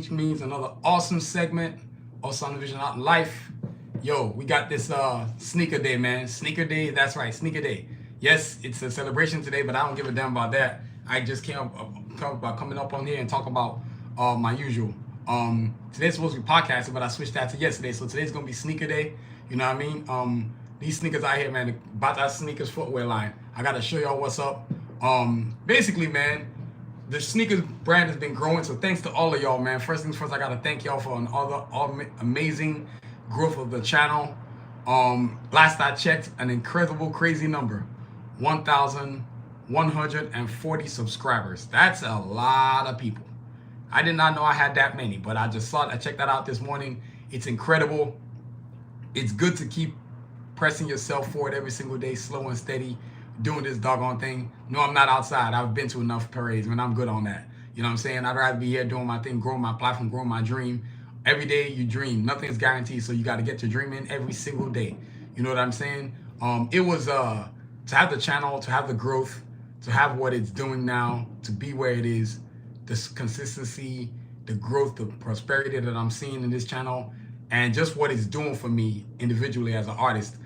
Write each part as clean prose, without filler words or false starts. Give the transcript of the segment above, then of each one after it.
which means another awesome segment of Sun Vision Out in Life. Yo, we got this sneaker day, man. Sneaker day, that's right, sneaker day. Yes, it's a celebration today, but I don't give a damn about that. I just came about coming up on here and talk about my usual. Today's supposed to be podcasting, but I switched that to yesterday. So today's gonna be sneaker day. You know what I mean? These sneakers out here, man, the Batazr sneakers footwear line. I gotta show y'all what's up. Basically, man, the sneakers brand has been growing, so thanks to all of y'all, man. First things first, I gotta thank y'all for all amazing growth of the channel. Last I checked, an incredible, crazy number, 1,140 subscribers. That's a lot of people. I did not know I had that many, but I checked that out this morning. It's incredible. It's good to keep pressing yourself forward every single day, slow and steady, doing this doggone thing. No, I'm not outside. I've been to enough parades, man. I'm good on that. You know what I'm saying? I'd rather be here doing my thing, growing my platform, growing my dream. Every day you dream. Nothing's guaranteed, so you got to get your dream in every single day. You know what I'm saying? It was to have the channel, to have the growth, to have what it's doing now, to be where it is, this consistency, the growth, the prosperity that I'm seeing in this channel, and just what it's doing for me individually as an artist.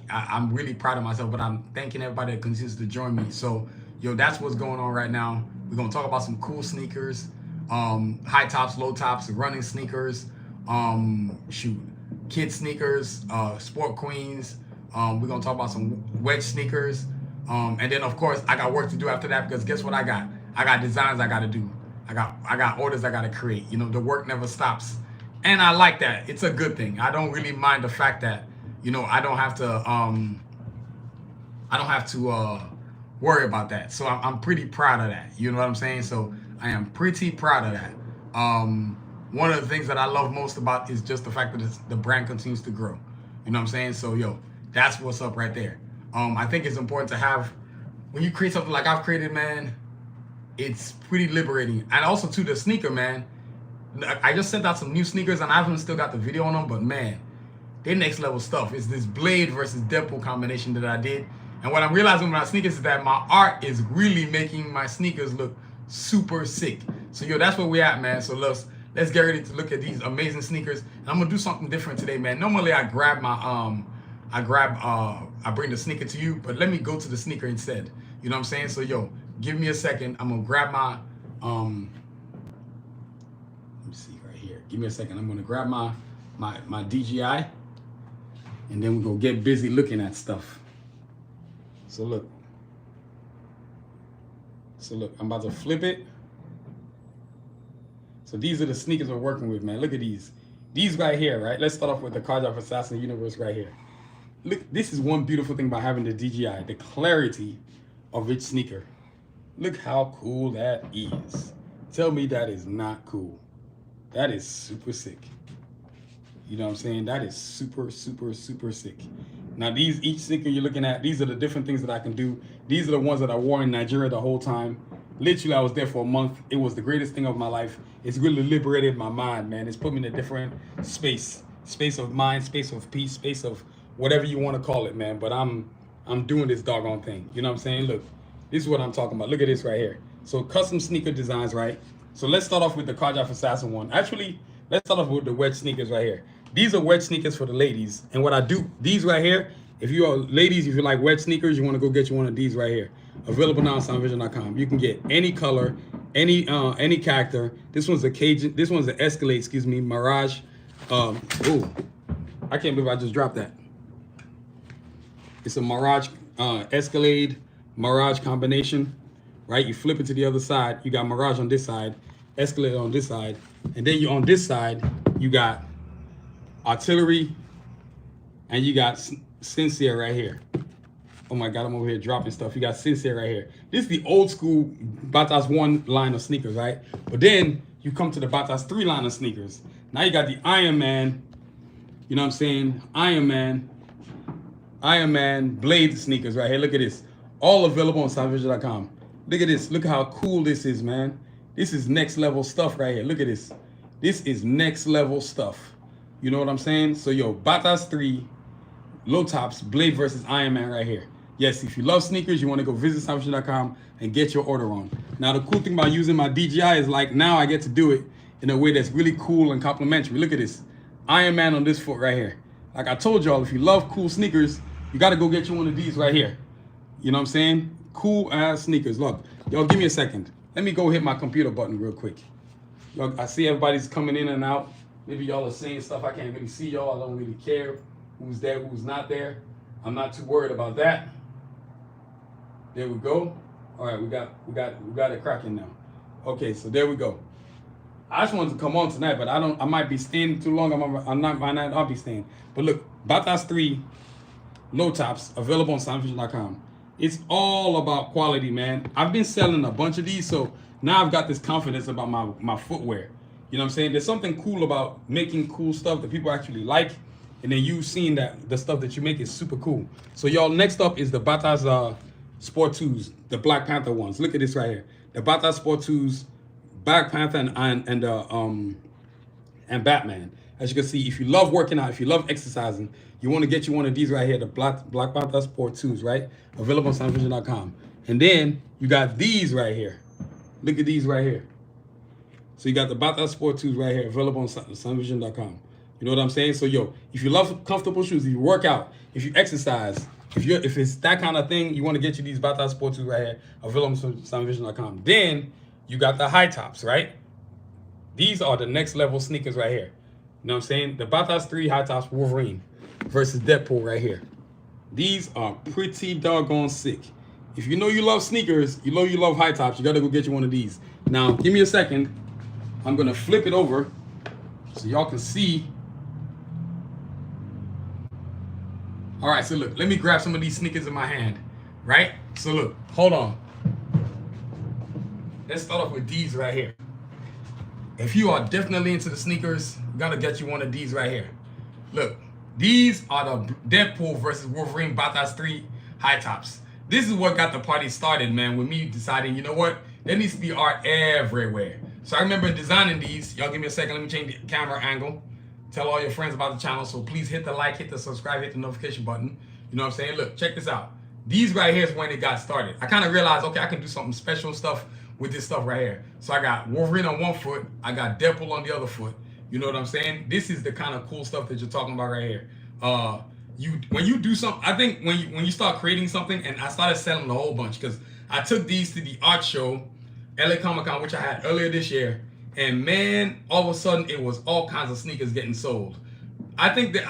I'm really proud of myself, but I'm thanking everybody that continues to join me. So, yo, that's what's going on right now. We're going to talk about some cool sneakers, high tops, low tops, running sneakers, kid sneakers, sport queens. We're going to talk about some wedge sneakers. And then, of course, I got work to do after that, because guess what I got? I got designs I got to do. I got orders I got to create. You know, the work never stops. And I like that. It's a good thing. I don't really mind the fact that, you know, I don't have to worry about that. So I'm pretty proud of that. You know what I'm saying? So I am pretty proud of that. One of the things that I love most about is just the fact that the brand continues to grow. You know what I'm saying? So, yo, that's what's up right there. I think it's important to have, when you create something like I've created, man, it's pretty liberating. And also, too, the sneaker, man. I just sent out some new sneakers, and I haven't still got the video on them, but, man, they're next level stuff. It's this Blade versus Deadpool combination that I did. And what I'm realizing with my sneakers is that my art is really making my sneakers look super sick. So, yo, that's where we're at, man. So let's get ready to look at these amazing sneakers. And I'm gonna do something different today, man. Normally I grab my I bring the sneaker to you, but let me go to the sneaker instead. You know what I'm saying? So, yo, give me a second. I'm gonna grab my let me see right here. Give me a second. I'm gonna grab my DJI, and then we're gonna get busy looking at stuff. So look, I'm about to flip it. So these are the sneakers we're working with, man. Look at these right here, right? Let's start off with the Cardiac Assassin Universe right here. Look, this is one beautiful thing about having the DJI, the clarity of each sneaker. Look how cool that is. Tell me that is not cool. That is super sick. You know what I'm saying? That is super, super, super sick. Now, each sneaker you're looking at, these are the different things that I can do. These are the ones that I wore in Nigeria the whole time. Literally, I was there for a month. It was the greatest thing of my life. It's really liberated my mind, man. It's put me in a different space of mind, space of peace, space of whatever you want to call it, man. But I'm doing this doggone thing. You know what I'm saying? Look, this is what I'm talking about. Look at this right here. So custom sneaker designs, right? So let's start off with the Cardiac Assassin one. Actually, let's start off with the wedge sneakers right here. These are wedge sneakers for the ladies. And what I do, these right here, if you are ladies, if you like wedge sneakers, you want to go get you one of these right here. Available now on soundvision.com. You can get any color, any character. This one's a Cajun, this one's an Escalade, excuse me, Mirage. Oh, I can't believe I just dropped that. It's a Mirage, Escalade, Mirage combination, right? You flip it to the other side. You got Mirage on this side, Escalade on this side. And then on this side, you got Artillery, and you got Sincere right here. Oh my God, I'm over here dropping stuff. You got Sincere right here. This is the old school Batazr 1 line of sneakers, right? But then you come to the Batazr 3 line of sneakers. Now you got the Iron Man, you know what I'm saying? Iron Man Blade sneakers right here. Look at this. All available on soundvision.com. Look at this. Look how cool this is, man. This is next level stuff right here. Look at this. This is next level stuff. You know what I'm saying? So, yo, Batazr 3, low tops, Blade versus Iron Man right here. Yes, if you love sneakers, you want to go visit soundvision.com and get your order on. Now, the cool thing about using my DJI is, like, now I get to do it in a way that's really cool and complimentary. Look at this. Iron Man on this foot right here. Like I told y'all, if you love cool sneakers, you got to go get you one of these right here. You know what I'm saying? Cool ass sneakers. Look, y'all give me a second. Let me go hit my computer button real quick. Y'all, I see everybody's coming in and out. Maybe y'all are saying stuff I can't really see y'all. I don't really care who's there, who's not there. I'm not too worried about that. There we go. All right, we got it cracking now. Okay, so there we go. I just wanted to come on tonight, but I might be staying too long. I'll be staying. But look, Batazr 3 low tops available on Sanusi.com. It's all about quality, man. I've been selling a bunch of these, so now I've got this confidence about my footwear. You know what I'm saying? There's something cool about making cool stuff that people actually like, and then you seeing that the stuff that you make is super cool. So y'all, next up is the Batazr Sport 2s, the Black Panther ones. Look at this right here. The Batazr Sport 2s, Black Panther and Batman. As you can see, if you love working out, if you love exercising, you want to get you one of these right here, the Black Panther Sport 2s, right? Available on Sanusi.com. And then you got these right here. Look at these right here. So you got the Batazr Sport 2s right here, available on Sanusi.com. You know what I'm saying? So yo, if you love comfortable shoes, if you work out, if you exercise, if it's that kind of thing, you want to get you these Batazr Sport 2s right here, available on Sanusi.com. Then you got the high tops, right? These are the next level sneakers right here. You know what I'm saying? The Batazr 3 high tops Wolverine versus Deadpool right here. These are pretty doggone sick. If you know you love sneakers, you know you love high tops, you gotta go get you one of these. Now, give me a second. I'm gonna flip it over so y'all can see. All right, so look, let me grab some of these sneakers in my hand, right? So look, hold on. Let's start off with these right here. If you are definitely into the sneakers, you gotta get you one of these right here. Look, these are the Deadpool versus Wolverine Batazr 3 high tops. This is what got the party started, man, with me deciding, you know what? There needs to be art everywhere. So I remember designing these. Y'all give me a second, let me change the camera angle. Tell all your friends about the channel, so please hit the like, hit the subscribe, hit the notification button. You know what I'm saying? Look, check this out. These right here is when it got started. I kind of realized, okay, I can do something special stuff with this stuff right here. So I got Wolverine on one foot, I got Deadpool on the other foot. You know what I'm saying? This is the kind of cool stuff that you're talking about right here. When you do something, I think when you start creating something, and I started selling a whole bunch because I took these to the art show, LA Comic Con, which I had earlier this year, and man, all of a sudden it was all kinds of sneakers getting sold. I think that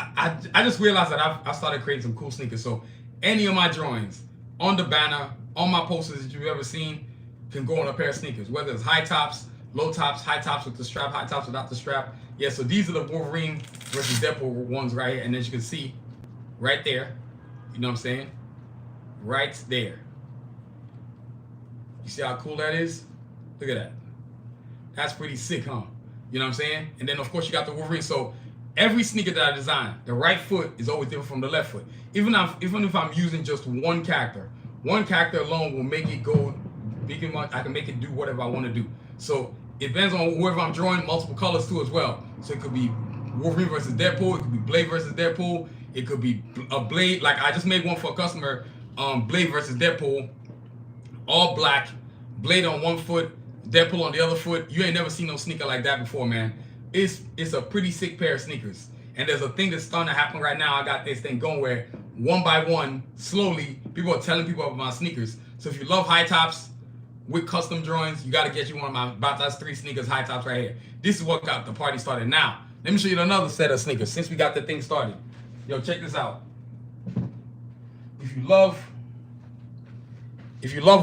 I just realized that I started creating some cool sneakers. So any of my drawings on the banner, on my posters that you've ever seen, can go on a pair of sneakers, whether it's high tops, low tops, high tops with the strap, high tops without the strap. Yeah, so these are the Wolverine versus Deadpool ones right here. And as you can see, right there, you know what I'm saying? Right there. You see how cool that is? Look at that. That's pretty sick, huh? You know what I'm saying? And then, of course, you got the Wolverine. So every sneaker that I design, the right foot is always different from the left foot. Even if I'm using just one character alone will make it go big and much. I can make it do whatever I want to do. So it depends on whoever I'm drawing, multiple colors too as well. So it could be Wolverine versus Deadpool. It could be Blade versus Deadpool. It could be a Blade. Like I just made one for a customer, Blade versus Deadpool, all black, Blade on one foot, Deadpool on the other foot. You ain't never seen no sneaker like that before, man. It's a pretty sick pair of sneakers. And there's a thing that's starting to happen right now. I got this thing going where one by one, slowly, people are telling people about my sneakers. So if you love high tops with custom drawings, you got to get you one of my Batazr 3 sneakers high tops right here. This is what got the party started. Now, let me show you another set of sneakers since we got the thing started. Yo, check this out. If you love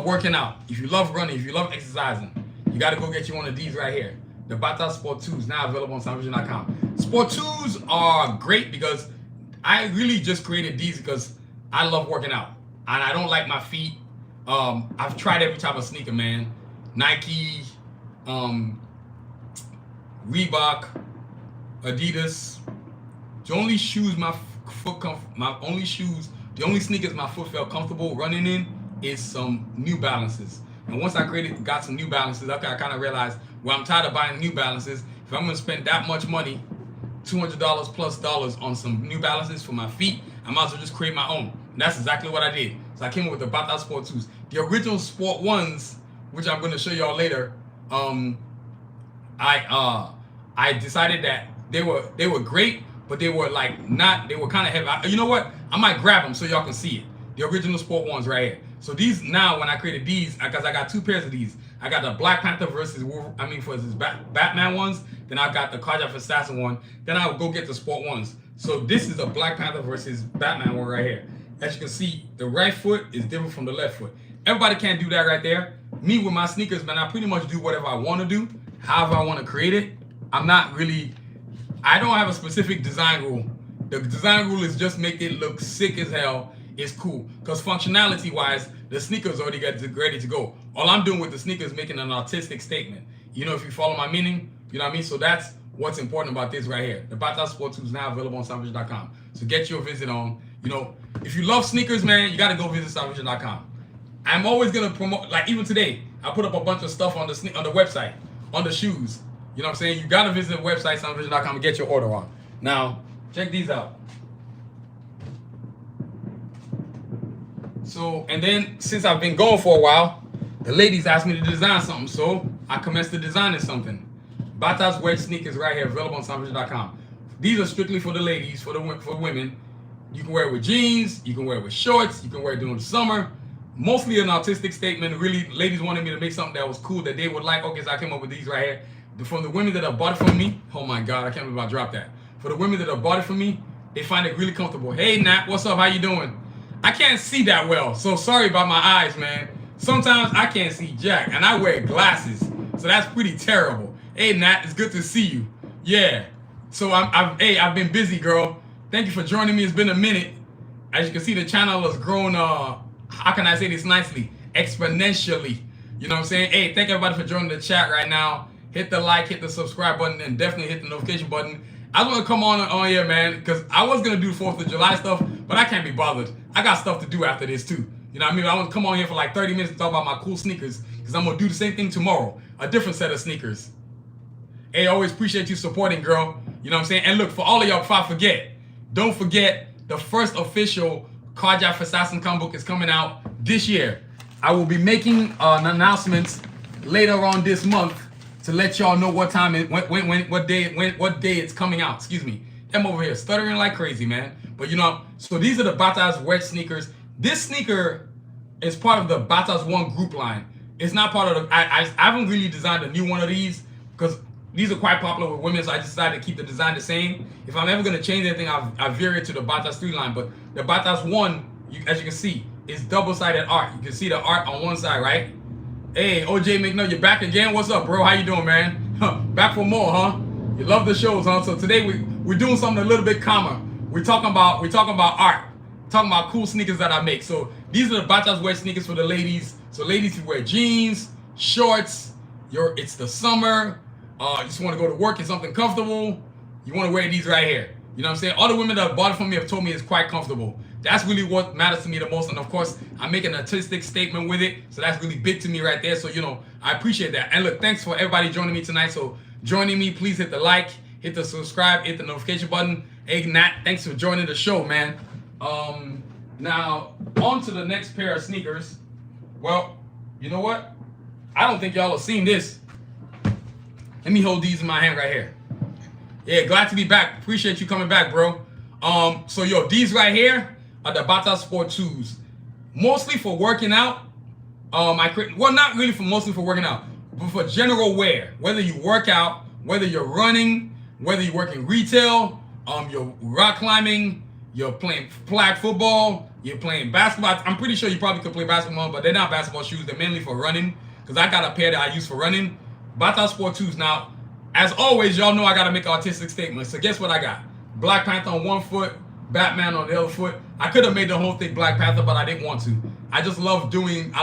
working out, if you love running, if you love exercising, you got to go get you one of these right here. The Batazr Sport 2s, now available on Sanusi.com. Sport 2s are great because I really just created these because I love working out. And I don't like my feet. I've tried every type of sneaker, man. Nike, Reebok, Adidas. The only shoes the only sneakers my foot felt comfortable running in is some New Balances. And once I got some New Balances, okay, I kind of realized, well, I'm tired of buying New Balances. If I'm going to spend that much money, $200 plus on some New Balances for my feet, I might as well just create my own. And that's exactly what I did. So I came up with the Batazr Sport 2s. The original Sport 1s, which I'm going to show y'all later, I I decided that they were great, but they were like not. They were kind of heavy. You know what? I might grab them so y'all can see it. The original sport ones right here. So these now, when I created these, because I got 2 pairs of these. I got the Black Panther versus Batman ones. Then I got the Cardiac Assassin one. Then I'll go get the sport ones. So this is a Black Panther versus Batman one right here. As you can see, the right foot is different from the left foot. Everybody can't do that right there. Me with my sneakers, man, I pretty much do whatever I want to do, however I want to create it. I don't have a specific design rule. The design rule is just make it look sick as hell. It's cool. Because functionality wise, the sneakers already got ready to go. All I'm doing with the sneakers is making an artistic statement. You know, if you follow my meaning, you know what I mean? So that's what's important about this right here. The Batazr Sport 2 is now available on Savage.com. So get your visit on. You know, if you love sneakers, man, you got to go visit Savage.com. I'm always going to promote, like even today, I put up a bunch of stuff on the website, on the shoes. You know what I'm saying? You got to visit the website, Savage.com, and get your order on. Now, check these out. So, and then since I've been going for a while, the ladies asked me to design something. So I commenced to designing something. Batazr wedge sneakers right here, available on Savage.com. These are strictly for the ladies, for women. You can wear it with jeans, you can wear it with shorts, you can wear it during the summer. Mostly an artistic statement. Really, ladies wanted me to make something that was cool that they would like. Okay, so I came up with these right here. From the women that have bought it from me, oh my God, I can't believe I dropped that. For the women that have bought it from me, they find it really comfortable. Hey Nat, what's up? How you doing? I can't see that well, so sorry about my eyes, man. Sometimes I can't see jack, and I wear glasses, so that's pretty terrible. Hey Nat, it's good to see you. Yeah. So I've been busy, girl. Thank you for joining me. It's been a minute. As you can see, the channel has grown. How can I say this nicely? Exponentially. You know what I'm saying? Hey, thank everybody for joining the chat right now. Hit the like, hit the subscribe button, and definitely hit the notification button. I just want to come on here, man, because I was going to do 4th of July stuff, but I can't be bothered. I got stuff to do after this, too. You know what I mean? I want to come on here for like 30 minutes and talk about my cool sneakers, because I'm going to do the same thing tomorrow. A different set of sneakers. Hey, I always appreciate you supporting, girl. You know what I'm saying? And look, for all of y'all, before I forget, don't forget the first official Cardiac Assassin comic book is coming out this year. I will be making an announcement later on this month to let y'all know what time what day it's coming out. Excuse me. I'm over here stuttering like crazy, man. But you know, so these are the Batazr wedge sneakers. This sneaker is part of the Batazr 1 group line. It's not part of the. I haven't really designed a new one of these because these are quite popular with women, so I decided to keep the design the same. If I'm ever gonna change anything, I veer it to the Batazr 3 line. But the Batazr 1, as you can see, is double-sided art. You can see the art on one side, right? Hey, OJ McNutt, you're back again. What's up, bro? How you doing, man? Back for more, huh? You love the shows, huh? So today we're doing something a little bit calmer. We're talking about art, talking about cool sneakers that I make. So these are the Batazr wedge sneakers for the ladies. So ladies, you wear jeans, shorts. It's the summer. You just want to go to work in something comfortable. You want to wear these right here. You know what I'm saying? All the women that have bought it from me have told me it's quite comfortable. That's really what matters to me the most. And of course, I make an artistic statement with it. So that's really big to me right there. So, you know, I appreciate that. And look, thanks for everybody joining me tonight. So joining me, please hit the like, hit the subscribe, hit the notification button. Hey, Nat, thanks for joining the show, man. Now, on to the next pair of sneakers. Well, you know what? I don't think y'all have seen this. Let me hold these in my hand right here. Yeah, glad to be back. Appreciate you coming back, bro. So yo, these right here are the Batazr Sport 2s. Mostly for working out. Well, not really mostly for working out, but for general wear. Whether you work out, whether you're running, whether you work in retail, you're rock climbing, you're playing flag football, you're playing basketball. I'm pretty sure you probably could play basketball, but they're not basketball shoes. They're mainly for running. Because I got a pair that I use for running. Batazr Sport 2s. Now, as always, y'all know I got to make artistic statements. So guess what I got? Black Panther on one foot, Batman on the other foot. I could have made the whole thing Black Panther, but I didn't want to. I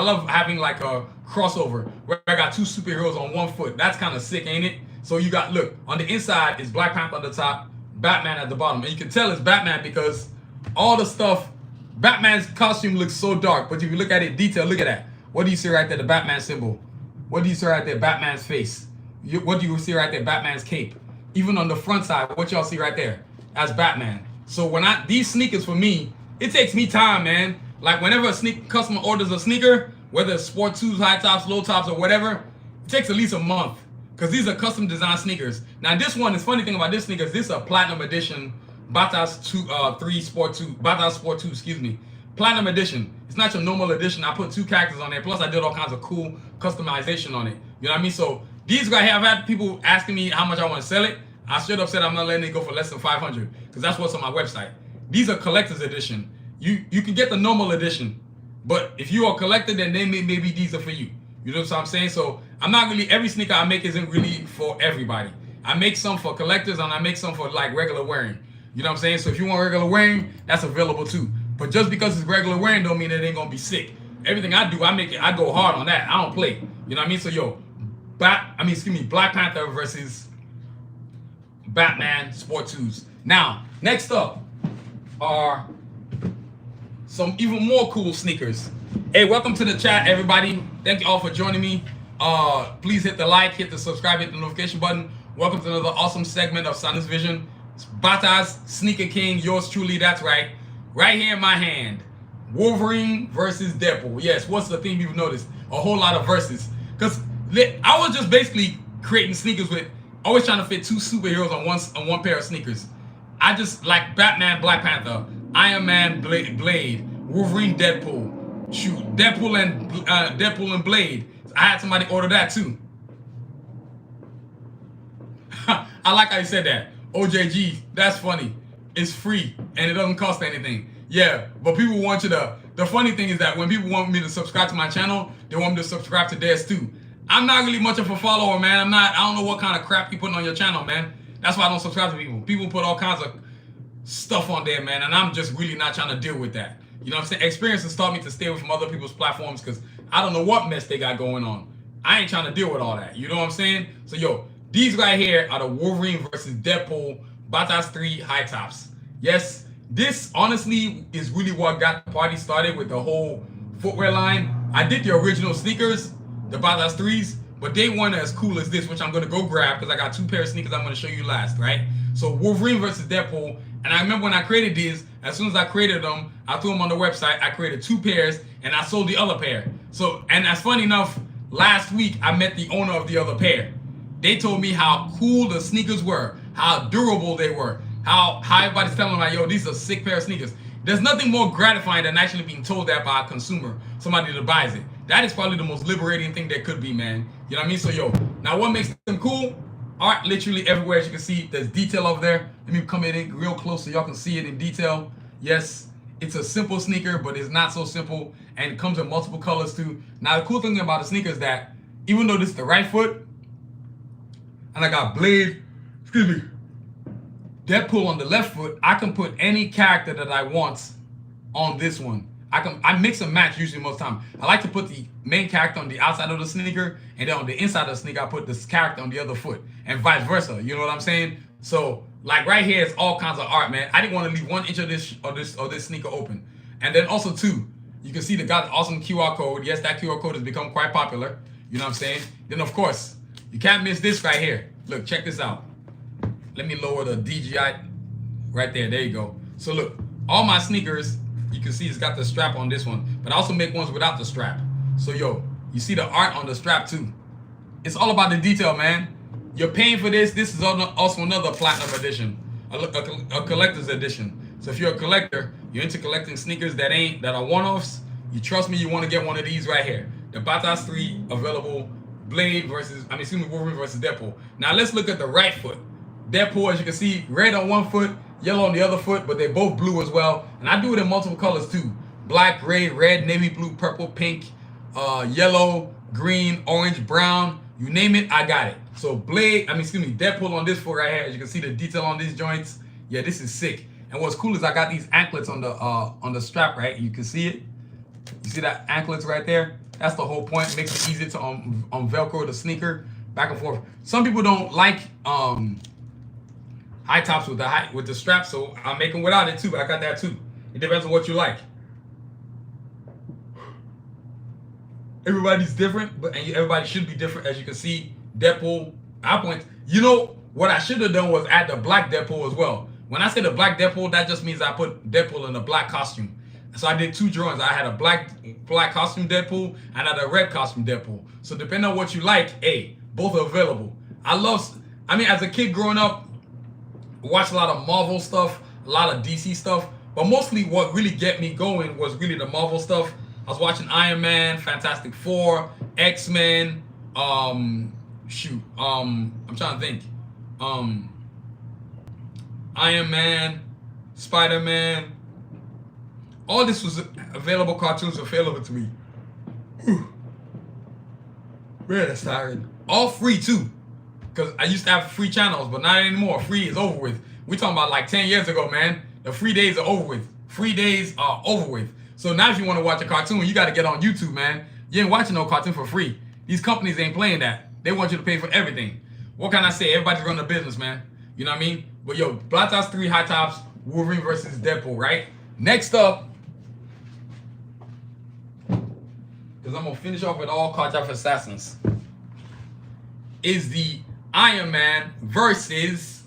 love having like a crossover where I got 2 superheroes on one foot. That's kind of sick, ain't it? So you got, look, on the inside is Black Panther on the top, Batman at the bottom. And you can tell it's Batman because all the stuff, Batman's costume looks so dark. But if you look at it in detail, look at that. What do you see right there? The Batman symbol. What do you see right there? Batman's face. What do you see right there? Batman's cape. Even on the front side, what y'all see right there? That's Batman. So these sneakers for me, it takes me time, man. Like whenever a customer orders a sneaker, whether it's Sport 2s, high tops, low tops, or whatever, it takes at least a month. because these are custom design sneakers. Now this one, the funny thing about this sneaker is this is a platinum edition Batazr 3 Sport 2, Batazr Sport 2, excuse me. Platinum edition. It's not your normal edition. I put 2 characters on there. Plus I did all kinds of cool customization on it. You know what I mean? So these right here, I've had people asking me how much I want to sell it. I straight up said I'm not letting it go for less than 500 because that's what's on my website. These are collector's edition. You can get the normal edition, but if you are a collector, then maybe these are for you. You know what I'm saying? So I'm not really, every sneaker I make isn't really for everybody. I make some for collectors and I make some for like regular wearing. You know what I'm saying? So if you want regular wearing, that's available too. But just because it's regular wearing don't mean it ain't gonna be sick. Everything I do, I go hard on that. I don't play. You know what I mean? So yo, Black Panther versus Batman Sport 2s. Now, next up are some even more cool sneakers. Hey, welcome to the chat, everybody. Thank you all for joining me. Please hit the like, hit the subscribe, hit the notification button. Welcome to another awesome segment of Sanusi Vision. It's Batazr, Sneaker King, yours truly, that's right. Right here in my hand, Wolverine versus Deadpool. Yes, what's the theme you've noticed? A whole lot of verses. Because I was just basically creating sneakers with, always trying to fit 2 superheroes on one pair of sneakers. I just like Batman, Black Panther, Iron Man, Blade, Wolverine, Deadpool. Shoot, Deadpool and Blade. I had somebody order that too. I like how you said that. OJG, that's funny. It's free and it doesn't cost anything. Yeah, but people want you to. The funny thing is that when people want me to subscribe to my channel, they want me to subscribe to theirs too. I'm not really much of a follower, man. I don't know what kind of crap you putting on your channel, man. That's why I don't subscribe to people. People put all kinds of stuff on there, man, and I'm just really not trying to deal with that. You know what I'm saying? Experience has taught me to stay away from other people's platforms because I don't know what mess they got going on. I ain't trying to deal with all that. You know what I'm saying? So, yo, these right here are the Wolverine versus Deadpool Batazr 3 high tops. Yes, this honestly is really what got the party started with the whole footwear line. I did the original sneakers, the Batazr 3s, but they weren't as cool as this, which I'm going to go grab because I got 2 pair of sneakers I'm going to show you last, right? So Wolverine versus Deadpool. And I remember when I created these, as soon as I created them, I threw them on the website. I created 2 pairs and I sold the other pair. So, and that's funny enough, last week I met the owner of the other pair. They told me how cool the sneakers were, how durable they were, how everybody's telling them like, yo, these are sick pair of sneakers. There's nothing more gratifying than actually being told that by a consumer, somebody that buys it. That is probably the most liberating thing there could be, man. You know what I mean? So, yo, now what makes them cool? Art literally everywhere, as you can see. There's detail over there. Let me come in real close so y'all can see it in detail. Yes, it's a simple sneaker, but it's not so simple, and it comes in multiple colors too. Now, the cool thing about the sneaker is that even though this is the right foot, and I got Blade, Deadpool on the left foot, I can put any character that I want on this one. I mix and match usually most of the time. I like to put the main character on the outside of the sneaker, and then on the inside of the sneaker, I put this character on the other foot, and vice versa. You know what I'm saying? So, like right here, it's all kinds of art, man. I didn't want to leave 1 inch of this sneaker open. And then also too, you can see the got awesome QR code. Yes, that QR code has become quite popular. You know what I'm saying? Then of course, you can't miss this right here. Look, check this out. Let me lower the DJI right there. There you go. So look, all my sneakers, you can see it's got the strap on this one, but I also make ones without the strap. So yo, you see the art on the strap too. It's all about the detail, man. You're paying for this. This is also another platinum edition, a collector's edition. So if you're a collector, you're into collecting sneakers that are one-offs, you trust me, you want to get one of these right here. The Batazr 3 available, Wolverine versus Deadpool. Now let's look at the right foot. Deadpool, as you can see, red on one foot, yellow on the other foot, but they're both blue as well. And I do it in multiple colors too. Black, gray, red, navy blue, purple, pink, yellow, green, orange, brown, you name it, I got it. So Deadpool on this foot right here. As you can see the detail on these joints. Yeah, this is sick. And what's cool is I got these anklets on the strap, right? You can see it. You see that anklets right there? That's the whole point. It makes it easy to Velcro the sneaker back and forth. Some people don't like high tops with the strap, so I make them without it too. I got that too. It depends on what you like. Everybody's different, and everybody should be different. As you can see, Deadpool. You know what I should have done was add the black Deadpool as well. When I say the black Deadpool, that just means I put Deadpool in a black costume. So I did 2 drawings. I had a black costume Deadpool and I had a red costume Deadpool. So depending on what you like, both are available. I mean, as a kid growing up, watched a lot of Marvel stuff, a lot of DC stuff, but mostly what really get me going was really the Marvel stuff. I was watching Iron Man, Fantastic Four, X-Men, I'm trying to think. Um, Iron Man, Spider-Man. All this was available, cartoons available to me. Man, that's tiring. All free too. Because I used to have free channels, but not anymore. Free is over with. We talking about like 10 years ago, man. The free days are over with. Free days are over with. So now if you want to watch a cartoon, you got to get on YouTube, man. You ain't watching no cartoon for free. These companies ain't playing that. They want you to pay for everything. What can I say? Everybody's running a business, man. You know what I mean? But yo, Batazr 3 High Tops, Wolverine versus Deadpool, right? Next up, because I'm going to finish off with all Cardiac Assassins, is the Iron Man versus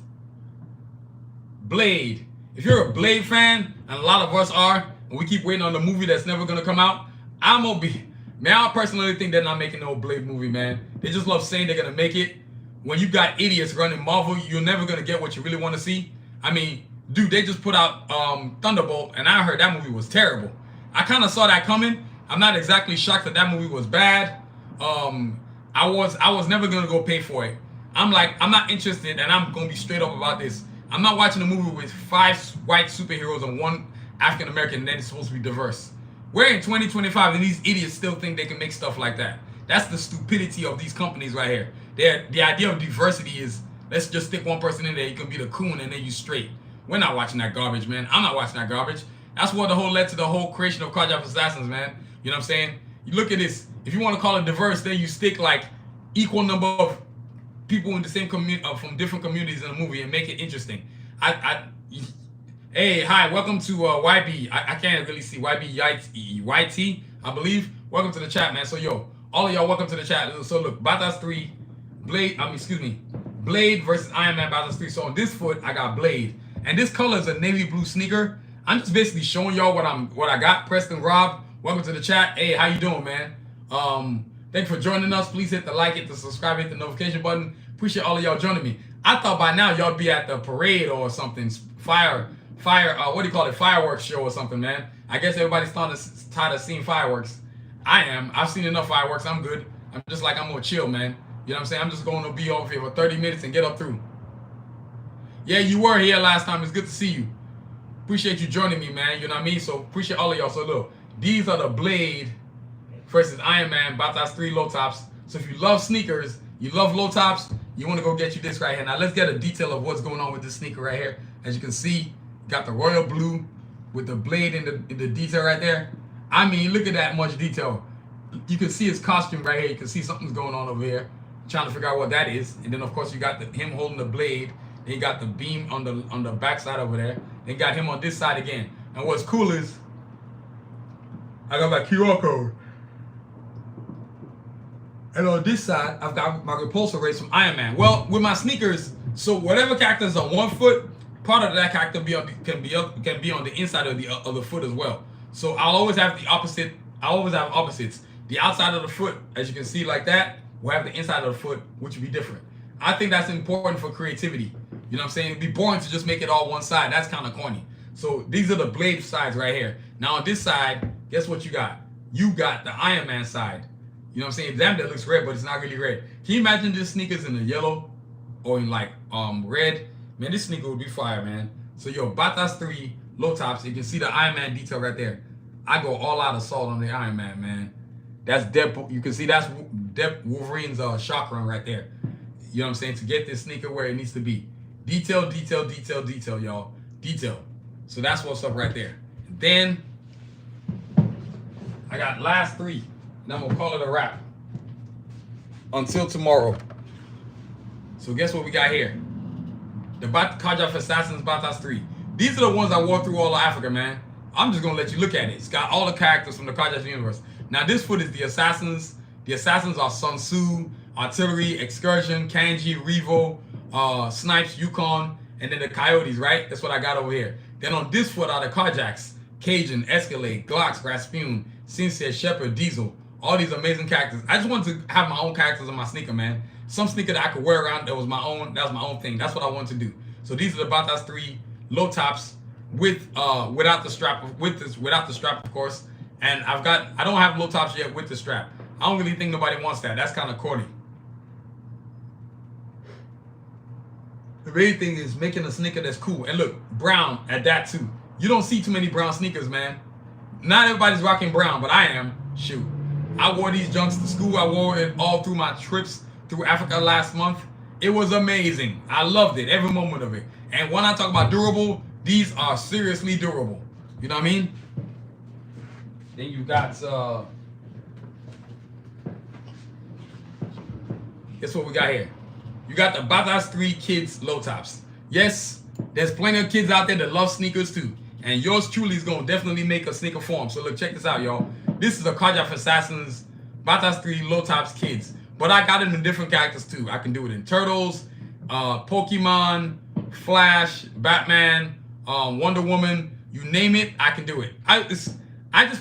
Blade. If you're a Blade fan, and a lot of us are, and we keep waiting on the movie that's never gonna come out, I'm gonna be, man, I personally think they're not making no Blade movie, man. They just love saying they're gonna make it. When you got idiots running Marvel, you're never gonna get what you really want to see. I mean, dude, they just put out Thunderbolt, and I heard that movie was terrible. I kind of saw that coming. I'm not exactly shocked that that movie was bad. I was never gonna go pay for it. I'm not interested, and I'm gonna be straight up about this. I'm not watching a movie with 5 white superheroes and 1 African American, and then it's supposed to be diverse. We're in 2025, and these idiots still think they can make stuff like that. That's the stupidity of these companies right here. The idea of diversity is, let's just stick one person in there. You can be the coon, and then you straight. We're not watching that garbage, man. I'm not watching that garbage. That's what led to the whole creation of Cardiac Assassins, man. You know what I'm saying? You look at this. If you want to call it diverse, then you stick like equal number of people in the same community from different communities in a movie and make it interesting. Hey, hi, welcome to YB. I can't really see YT, I believe. Welcome to the chat, man. So yo, all of y'all, welcome to the chat. So look, Batazr 3, Blade versus Iron Man Batazr 3. So on this foot, I got Blade, and this color is a navy blue sneaker. I'm just basically showing y'all what I got. Preston Rob, welcome to the chat. Hey, how you doing, man? Thanks for joining us. Please hit the like, hit the subscribe, hit the notification button. Appreciate all of y'all joining me. I thought by now y'all be at the parade or something. What do you call it? Fireworks show or something, man. I guess everybody's tired of seeing fireworks. I am. I've seen enough fireworks. I'm good. I'm gonna chill, man. You know what I'm saying? I'm just going to be over here for 30 minutes and get up through. Yeah, you were here last time. It's good to see you. Appreciate you joining me, man. You know what I mean? So appreciate all of y'all. So look, these are the Blade versus Iron Man Batazr 3 low tops. So if you love sneakers, you love low tops, you want to go get you this right here. Now let's get a detail of what's going on with this sneaker right here. As you can see, got the royal blue with the Blade in the detail right there. I mean, look at that much detail. You can see his costume right here. You can see something's going on over here. Trying to figure out what that is. And then of course you got him holding the blade. Then you got the beam on the back side over there. Then got him on this side again. And what's cool is I got my QR code. And on this side, I've got my repulsor race from Iron Man. Well, with my sneakers, so whatever character is on one foot, part of that character can be on the inside of the foot as well. So I'll always have the opposite. I always have opposites. The outside of the foot, as you can see like that, will have the inside of the foot, which will be different. I think that's important for creativity. You know what I'm saying? It'd be boring to just make it all one side. That's kind of corny. So these are the Blade sides right here. Now on this side, guess what you got? You got the Iron Man side. You know what I'm saying? Damn, that looks red, but it's not really red. Can you imagine this sneakers in the yellow or in like red? Man, this sneaker would be fire, man. So yo, Batazr 3 low tops. You can see the Iron Man detail right there. I go all out assault on the Iron Man, man. That's Deadpool. You can see that's Wolverine's chakra right there. You know what I'm saying? To get this sneaker where it needs to be. Detail, detail, detail, detail, y'all. Detail. So that's what's up right there. And then I got last 3. And I'm gonna call it a wrap. Until tomorrow. So guess what we got here? The Cardiac Assassins Batazr 3. These are the ones I wore through all of Africa, man. I'm just gonna let you look at it. It's got all the characters from the Cardiac universe. Now this foot is the Assassins. The Assassins are Sanusi, Artillery, Excursion, Kanji, Revo, Snipes, Yukon, and then the Coyotes, right? That's what I got over here. Then on this foot are the Carjacks, Cajun, Escalade, Glocks, Rasputin, Sincere, Shepherd, Diesel. All these amazing characters. I just want to have my own characters on my sneaker, man. some sneaker that I could wear around that was my own thing. That's what I wanted to do. So these are the Batazr 3 low tops with without the strap, without the strap, of course. And I don't have low tops yet with the strap. I don't really think nobody wants that. That's kind of corny. The main thing is making a sneaker that's cool. And look, brown at that too. You don't see too many brown sneakers, man. Not everybody's rocking brown, but I am. Shoot. I wore these junks to school. I wore it all through my trips through Africa last month. It was amazing. I loved it, every moment of it. And when I talk about durable, these are seriously durable. You know what I mean? Then you got, guess what we got here? You got the Batazr 3 kids low tops. Yes, there's plenty of kids out there that love sneakers too. And yours truly is going to definitely make a sneaker form. So look, check this out, y'all. This is a Cardiac Assassins Batazr 3 low tops kids. But I got it in different characters too. I can do it in Turtles, Pokemon, Flash, Batman, Wonder Woman. You name it, I can do it. I just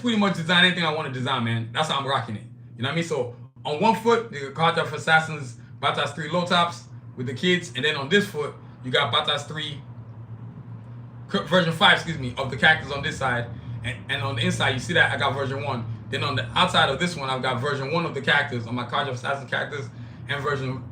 pretty much design anything I want to design, man. That's how I'm rocking it. You know what I mean? So on one foot, the Cardiac Assassins Batazr 3 low tops with the kids. And then on this foot, you got Batazr 3 version 5, excuse me, of the characters on this side. And on the inside, you see that I got version 1. Then on the outside of this one, I've got version 1 of the characters on my Cardiac Assassin characters and version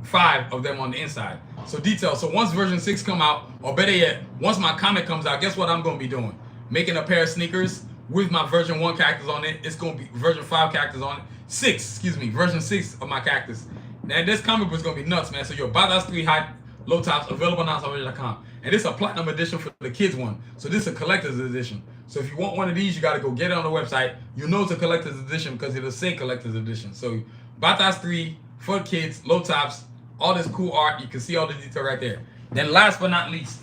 5 of them on the inside. So detail. So once version 6 come out, or better yet, once my comic comes out, guess what I'm going to be doing? Making a pair of sneakers with my version 1 characters on it. It's going to be version 5 characters on it. Version 6 of my characters. Now this comic book is going to be nuts, man. So your Batazr 3 high low tops available now on Sanusi.com. And this is a platinum edition for the kids one. So this is a collector's edition. So if you want one of these, you got to go get it on the website. You know it's a collector's edition because it'll say collector's edition. So Batazr 3 for kids, low tops, all this cool art. You can see all the detail right there. Then last but not least,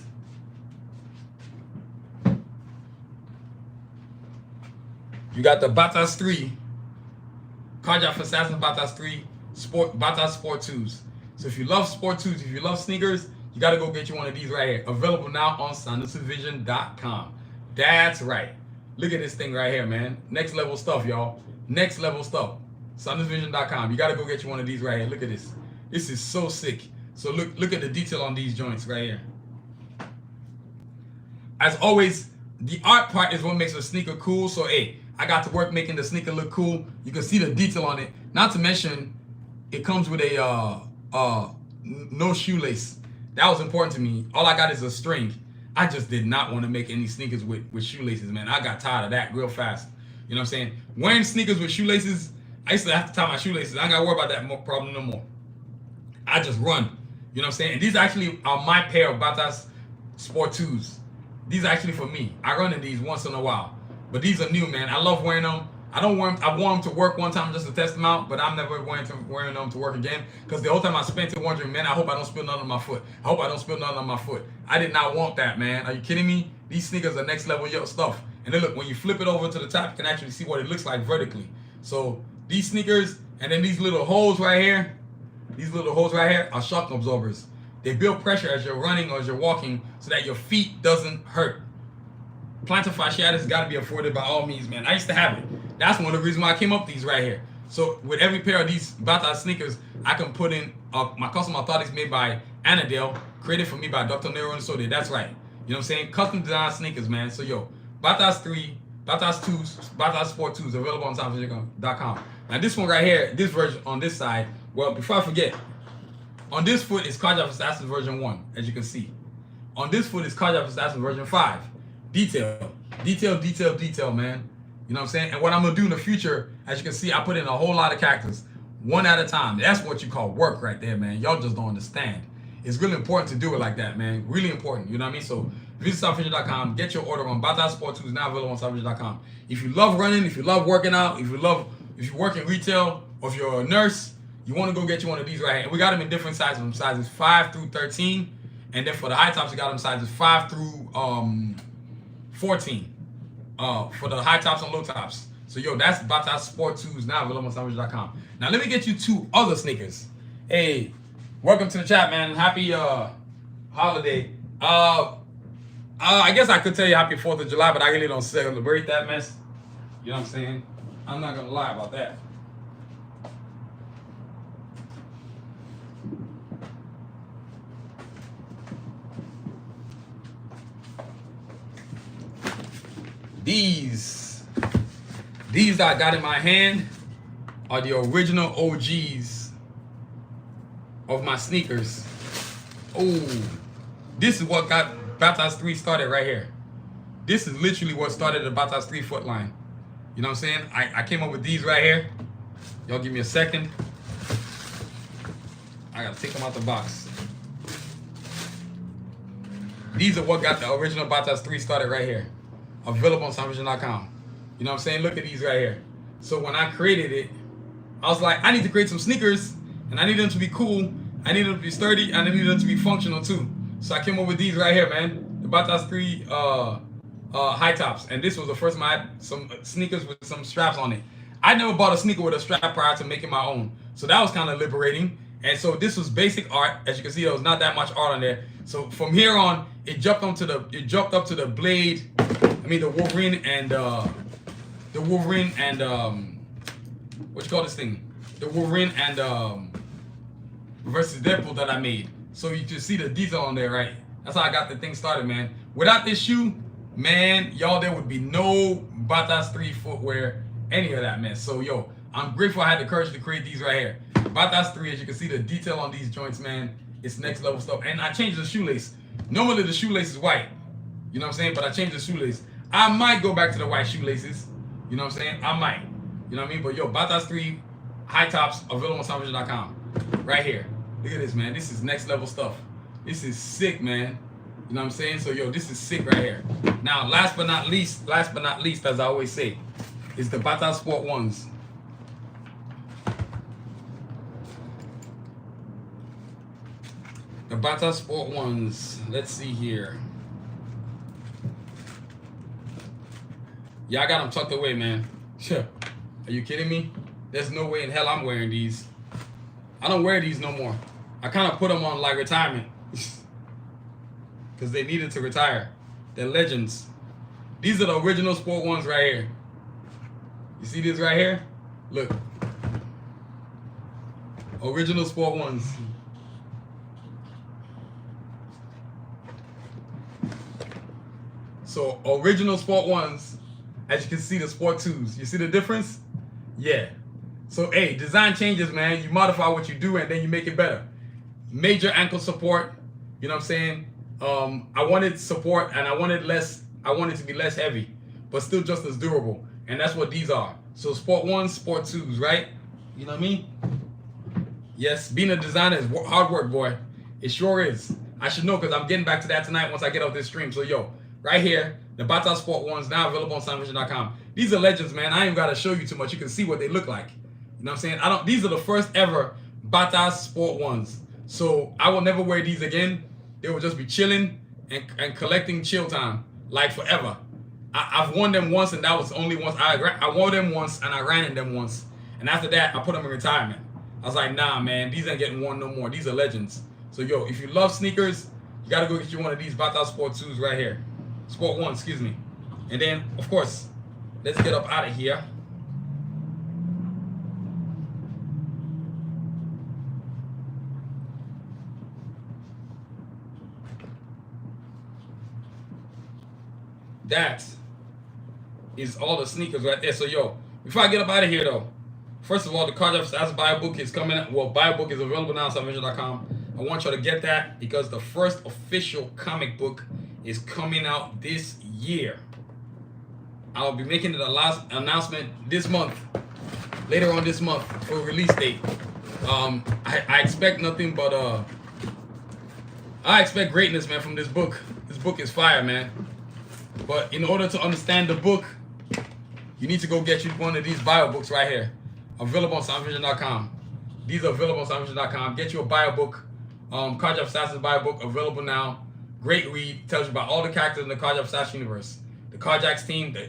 you got the Batazr 3 Cardiac Assassin Batazr 3 Batazr Sport 2s. So if you love Sport 2s, if you love sneakers, you got to go get you one of these right here. Available now on SanusiVision.com. That's right. Look at this thing right here, man. Next level stuff, y'all. Next level stuff. SanusiVision.com. You got to go get you one of these right here. Look at this. This is so sick. So look at the detail on these joints right here. As always, the art part is what makes a sneaker cool. So, hey, I got to work making the sneaker look cool. You can see the detail on it. Not to mention, it comes with a no shoelace. That was important to me. All I got is a string. I just did not want to make any sneakers with shoelaces, man. I got tired of that real fast. You know what I'm saying? Wearing sneakers with shoelaces, I used to have to tie my shoelaces. I ain't got to worry about that problem no more. I just run. You know what I'm saying? And these actually are my pair of Batazr Sport 2s. These are actually for me. I run in these once in a while. But these are new, man. I love wearing them. I wore them to work one time just to test them out, but I'm never wearing them to work again because the whole time I spent it wondering, man, I hope I don't spill nothing on my foot. I hope I don't spill nothing on my foot. I did not want that, man. Are you kidding me? These sneakers are next level stuff. And then look, when you flip it over to the top, you can actually see what it looks like vertically. So these sneakers and then these little holes right here, are shock absorbers. They build pressure as you're running or as you're walking so that your feet doesn't hurt. Plantar fasciitis has got to be avoided by all means, man. I used to have it. That's one of the reasons why I came up with these right here. So with every pair of these Batazr sneakers, I can put in my custom orthotics made by Annadale, created for me by Dr. Nero and Sode. That's right. You know what I'm saying? Custom design sneakers, man. So yo, Batazr 3, Batazr 2s, Batazr Sport 2s available on SanusiVision.com. Now this one right here, this version on this side, well, before I forget, on this foot is Cardiac Assassin version 1, as you can see. On this foot is Cardiac Assassin version 5. Detail, man. You know what I'm saying? And what I'm going to do in the future, as you can see, I put in a whole lot of characters, one at a time. That's what you call work right there, man. Y'all just don't understand. It's really important to do it like that, man. Really important. You know what I mean? So visit SanusiVision.com. Get your order on Batazr Sport 2 is now available on SanusiVision.com. If you love running, if you love working out, if you work in retail, or if you're a nurse, you want to go get you one of these right here. And we got them in different sizes, sizes 5 through 13. And then for the high tops, we got them sizes 5 through 14. For the high tops and low tops. So yo, that's Batazr Sport 2s now available on SanusiVision.com. Now let me get you 2 other sneakers. Hey, welcome to the chat, man. Happy holiday. I guess I could tell you happy 4th of July, but I really don't celebrate that mess. You know what I'm saying? I'm not gonna lie about that. These that I got in my hand are the original OGs of my sneakers. Oh, this is what got Batazr 3 started right here. This is literally what started the Batazr 3 foot line. You know what I'm saying? I came up with these right here. Y'all give me a second. I gotta take them out the box. These are what got the original Batazr 3 started right here. Available on Sanusi.com. You know what I'm saying? Look at these right here. So when I created it, I was like, I need to create some sneakers, and I need them to be cool. I need them to be sturdy, and I need them to be functional too. So I came up with these right here, man. The Batazr 3 high tops, and this was the first time I had some sneakers with some straps on it. I never bought a sneaker with a strap prior to making my own, so that was kind of liberating. And so this was basic art. As you can see, there was not that much art on there. So from here on, it jumped up to the blade. I mean the Wolverine and what you call this thing? The Wolverine and versus Deadpool that I made. So you can see the detail on there, right? That's how I got the thing started, man. Without this shoe, man, y'all, there would be no Batazr 3 footwear, any of that, man. So yo, I'm grateful I had the courage to create these right here. Batazr 3, as you can see the detail on these joints, man, it's next level stuff. And I changed the shoelace. Normally the shoelace is white, you know what I'm saying? But I changed the shoelace. I might go back to the white shoelaces, you know what I'm saying? I might, you know what I mean? But yo, Batazr 3 high tops available on Sanusi.com right here. Look at this, man. This is next level stuff. This is sick, man. You know what I'm saying? So yo, this is sick right here. Now, last but not least, as I always say, is the Batazr Sport Ones. The Batazr Sport Ones. Let's see here. Yeah, I got them tucked away, man. Are you kidding me? There's no way in hell I'm wearing these. I don't wear these no more. I kind of put them on like retirement. Because they needed to retire. They're legends. These are the original Sport Ones right here. You see this right here? Look. Original Sport Ones. So original Sport Ones, as you can see the Sport 2s. You see the difference? Yeah. So hey, design changes, man. You modify what you do and then you make it better. Major ankle support, you know what I'm saying? I wanted support and I wanted it to be less heavy, but still just as durable. And that's what these are. So Sport 1s, Sport 2s, right? You know what I mean? Yes, being a designer is hard work, boy. It sure is. I should know because I'm getting back to that tonight once I get off this stream. So yo, right here, the Batazr Sport 1s now available on Sanusi.com. These are legends, man. I ain't even gotta show you too much. You can see what they look like. You know what I'm saying? These are the first ever Batazr Sport 1s. So I will never wear these again. They will just be chilling and collecting chill time, like forever. I've worn them once and that was only once. I wore them once and I ran in them once. And after that, I put them in retirement. I was like, nah, man, these ain't getting worn no more. These are legends. So yo, if you love sneakers, you gotta go get you one of these Batazr Sport 2s right here. Sport 1, excuse me. And then, of course, let's get up out of here. That is all the sneakers right there. So yo, before I get up out of here though, first of all, the Cardiac Assassin Bio book is coming out. Well, Bio book is available now on Sanusi.com. I want y'all to get that because the first official comic book is coming out this year. I'll be making the last announcement this month, later on this month for release date. I expect nothing but I expect greatness, man, from this book. This book is fire, man. But in order to understand the book, you need to go get you one of these bio books right here. Available on Sanusi.com. These are available on Sanusi.com. Get you a bio book. Cardiac Assassin's bio book available now. Great read. Tells you about all the characters in the Cardiac Assassin universe. The Cardiac's team, the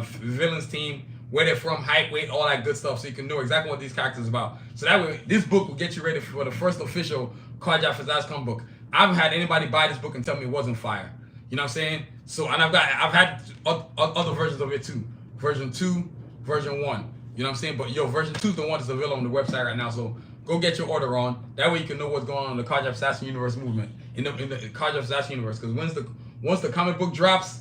villains team, where they're from, height, weight, all that good stuff. So you can know exactly what these characters are about. So that way, this book will get you ready for the first official Cardiac Assassin book. I haven't had anybody buy this book and tell me it wasn't fire. You know what I'm saying? So, and I've had other versions of it too. Version 2, version 1. You know what I'm saying? But yo, version 2 is the one that's available on the website right now. So go get your order on. That way you can know what's going on in the Cardiac Assassin universe movement. In the Cardiac Assassin universe. Because once the comic book drops,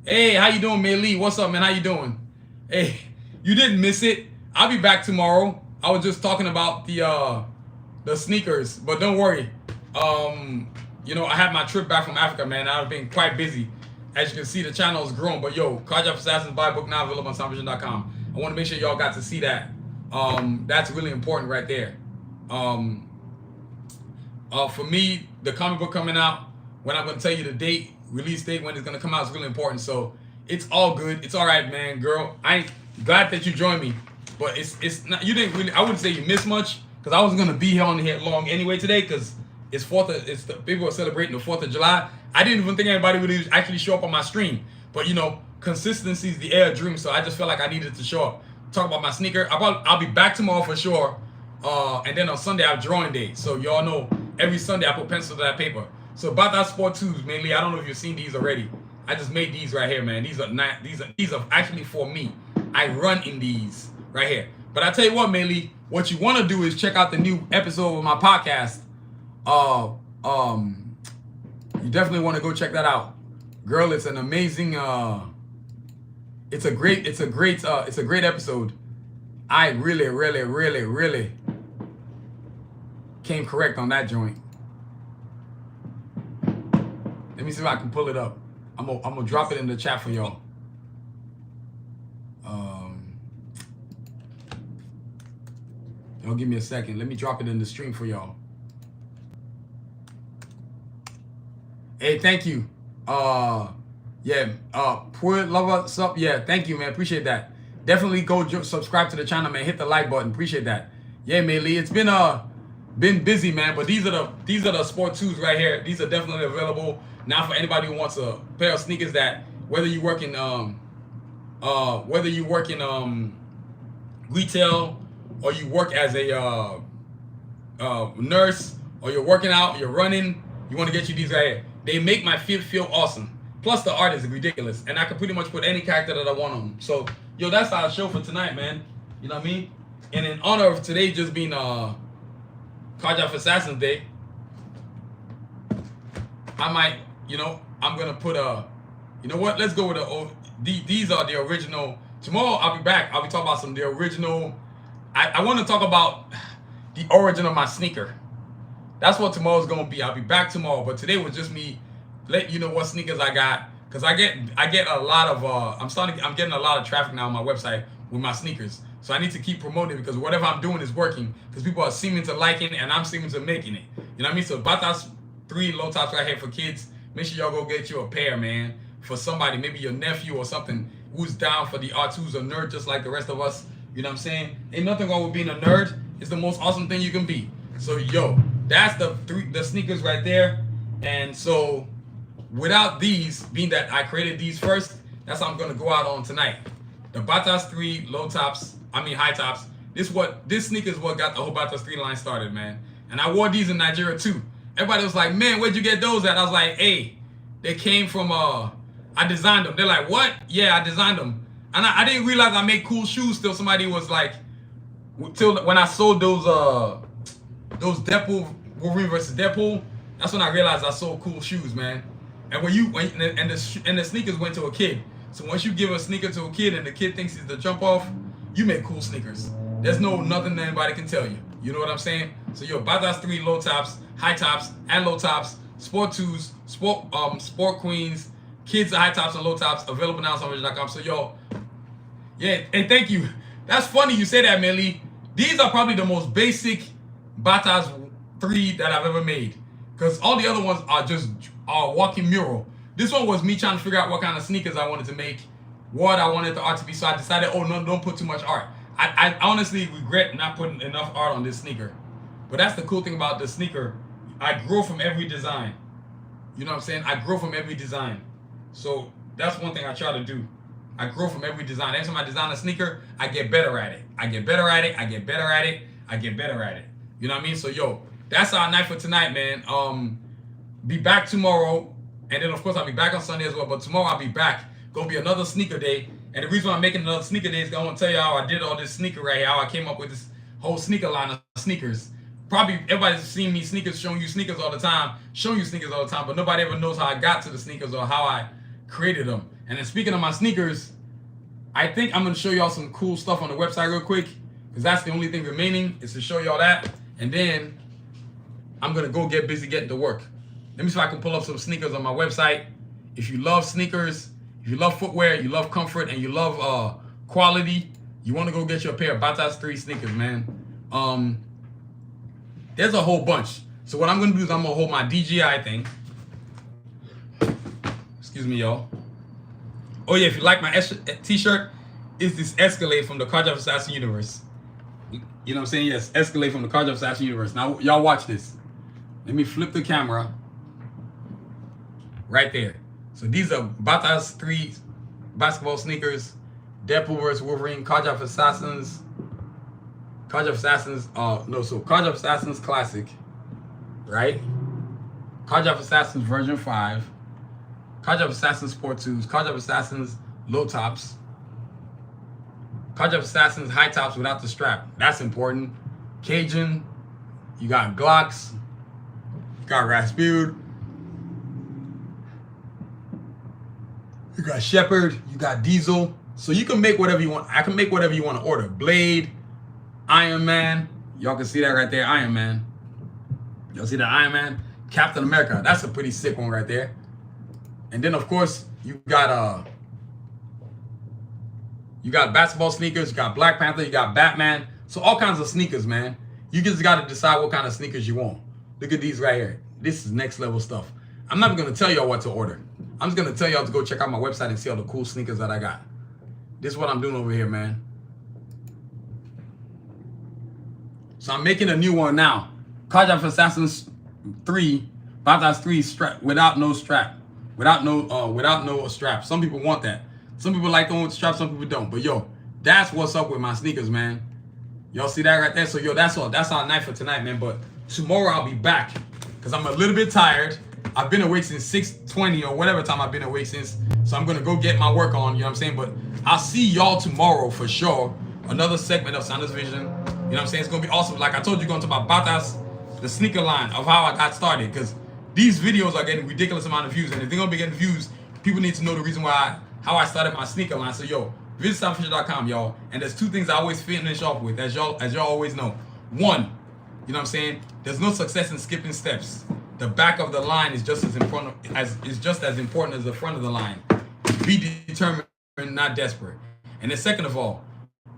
Hey, how you doing, May Lee? What's up, man? How you doing? Hey, you didn't miss it. I'll be back tomorrow. I was just talking about the sneakers, but don't worry. You know, I had my trip back from Africa, man. I've been quite busy. As you can see, the channel has grown. But yo, Carjack Assassins, buy a book now, available on soundvision.com. I want to make sure y'all got to see that. That's really important right there. For me, the comic book coming out, when I'm going to tell you the date, release date, when it's going to come out is really important. So it's all good. It's all right, man, girl. I'm glad that you joined me. But it's not, you didn't really, I wouldn't say you missed much, because I wasn't going to be here on here long anyway today, because it's people are celebrating the 4th of July. I didn't even think anybody would actually show up on my stream. But you know, consistency is the air of dream. So I just felt like I needed to show up, talk about my sneaker. I'll be back tomorrow for sure. And then on Sunday I have drawing day. So y'all know every Sunday I put pencil to that paper. So Batazr Sport 2s mainly. I don't know if you've seen these already. I just made these right here, man. These are actually for me. I run in these right here. But I tell you what, mainly, what you want to do is check out the new episode of my podcast. You definitely want to go check that out, girl. It's an amazing. It's a great episode. I really came correct on that joint. Let me see if I can pull it up. I'm gonna drop it in the chat for y'all. Y'all give me a second. Let me drop it in the stream for y'all. Hey, thank you. Poor lover sub. Yeah, thank you, man. Appreciate that. Definitely go subscribe to the channel, man. Hit the like button. Appreciate that. Yeah, Maylee. It's been busy, man. But these are the Sport 2s right here. These are definitely available now for anybody who wants a pair of sneakers that whether you work in retail or you work as a nurse or you're working out, you're running, you want to get you these right here. They make my feet feel awesome. Plus the art is ridiculous, and I can pretty much put any character that I want on them. So yo, that's our show for tonight, man. You know what I mean? And in honor of today just being Carjack Assassins Day, I might, I'm gonna put you know what? Let's go with these are the original. Tomorrow I'll be back. I'll be talking about some of the original. I want to talk about the origin of my sneaker. That's what tomorrow's gonna be. I'll be back tomorrow, but today was just me letting you know what sneakers I got, because I get a lot of I'm getting a lot of traffic now on my website with my sneakers. So I need to keep promoting it, because whatever I'm doing is working, because people are seeming to liking it and I'm seeming to making it. You know what I mean? So Batazr 3 low tops right here for kids. Make sure y'all go get you a pair, man, for somebody, maybe your nephew or something who's down for the arts, who's a nerd just like the rest of us. You know what I'm saying? Ain't nothing wrong with being a nerd. It's the most awesome thing you can be. So yo, that's the sneakers right there. And so without these, being that I created these first, that's how I'm gonna go out on tonight. The Batazr 3 high tops. This sneaker is what got the whole Batazr 3 line started, man. And I wore these in Nigeria too. Everybody was like, man, where'd you get those at? I was like, hey, they came from I designed them. They're like, what? Yeah, I designed them. And I didn't realize I made cool shoes till somebody was like, till when I sold those Deadpool, Wolverine versus Deadpool, that's when I realized I sold cool shoes, man. And the sneakers went to a kid. So once you give a sneaker to a kid and the kid thinks it's the jump off, you make cool sneakers. There's nothing that anybody can tell you. You know what I'm saying? So yo, Batazr 3 low tops, high tops, and low tops, Sport 2s, Sport Queens, kids high tops and low tops, available now on soundvision.com. So yo, yeah, and thank you. That's funny you say that, Melly. These are probably the most basic Batazr 3 that I've ever made, because all the other ones are just a walking mural. This one was me trying to figure out what kind of sneakers I wanted to make, what I wanted the art to be. So I decided, oh no, don't put too much art. I honestly regret not putting enough art on this sneaker. But that's the cool thing about the sneaker. I grow from every design. You know what I'm saying? I grow from every design. So that's one thing I try to do. I grow from every design. Every time I design a sneaker, I get better at it. I get better at it. I get better at it. I get better at it. You know what I mean? So yo, that's our night for tonight, man. Be back tomorrow. And then of course I'll be back on Sunday as well. But tomorrow I'll be back. Gonna be another sneaker day. And the reason why I'm making another sneaker day is I want to tell you how I did all this sneaker right here, how I came up with this whole sneaker line of sneakers. Probably everybody's seen me showing you sneakers all the time, but nobody ever knows how I got to the sneakers or how I created them. And then speaking of my sneakers, I think I'm gonna show y'all some cool stuff on the website real quick, because that's the only thing remaining is to show y'all that. And then I'm gonna go get busy getting to work. Let me see if I can pull up some sneakers on my website. If you love sneakers, if you love footwear, you love comfort, and you love quality, you want to go get you a pair of Batazr 3 sneakers, man. There's a whole bunch. So what I'm gonna do is I'm gonna hold my DJI thing. Excuse me, y'all. Oh yeah, if you like my t-shirt, it's this Escalade from the Cardiac Assassin universe. You know what I'm saying? Yes, Escalade from the Cardiac Assassin universe. Now y'all watch this. Let me flip the camera. Right there. So these are Batazr 3 basketball sneakers. Deadpool vs. Wolverine, Cardiac Assassins. Cardiac Assassins Classic. Right? Cardiac Assassins version 5. Cardiac Assassins Sport 2s. Cardiac Assassins low tops. Cardiac Assassins high tops without the strap. That's important. Cajun. You got Glocks. You got Rasputin. You got Shepherd. You got Diesel. So you can make whatever you want. I can make whatever you want to order. Blade. Iron Man. Y'all can see that right there. Iron Man. Y'all see that Iron Man? Captain America. That's a pretty sick one right there. And then of course you got basketball sneakers, you got Black Panther, you got Batman. So all kinds of sneakers, man. You just got to decide what kind of sneakers you want. Look at these right here. This is next level stuff. I'm not even going to tell y'all what to order. I'm just going to tell y'all to go check out my website and see all the cool sneakers that I got. This is what I'm doing over here, man. So I'm making a new one now. Cardiac Assassins 3, Batazr 3 strap without no strap. Without no strap. Some people want that. Some people like the one with the strap, some people don't. But yo, that's what's up with my sneakers, man. Y'all see that right there? So yo, that's all. That's our night for tonight, man. But tomorrow I'll be back because I'm a little bit tired. I've been awake since 6:20 or whatever time I've been awake since. So I'm gonna go get my work on. You know what I'm saying? But I'll see y'all tomorrow for sure. Another segment of Sanusi Vision. You know what I'm saying? It's gonna be awesome. Like I told you, going to my Batazr, the sneaker line of how I got started. Because these videos are getting ridiculous amount of views, and if they're gonna be getting views, people need to know the reason why how I started my sneaker line. So yo, visit SanusiVision.com, y'all. And there's two things I always finish off with, as y'all always know. One, you know what I'm saying? There's no success in skipping steps. The back of the line is just as important as the front of the line. Be determined, not desperate. And then second of all,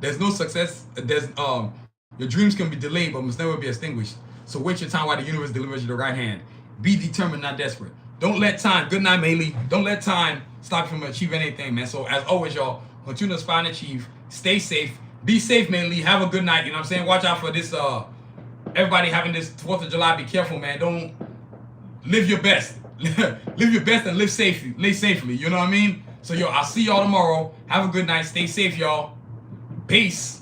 there's no success. Your dreams can be delayed, but must never be extinguished. So wait your time while the universe delivers you the right hand. Be determined, not desperate. Don't let time, good night, Maylee. Don't let time stop you from achieving anything, man. So as always, y'all, continue to aspire and achieve. Stay safe. Be safe, Maylee. Have a good night. You know what I'm saying? Watch out for this, everybody having this 4th of July. Be careful, man. Don't live your best. Live your best and live safely. Live safely. You know what I mean? So, yo, I'll see y'all tomorrow. Have a good night. Stay safe, y'all. Peace.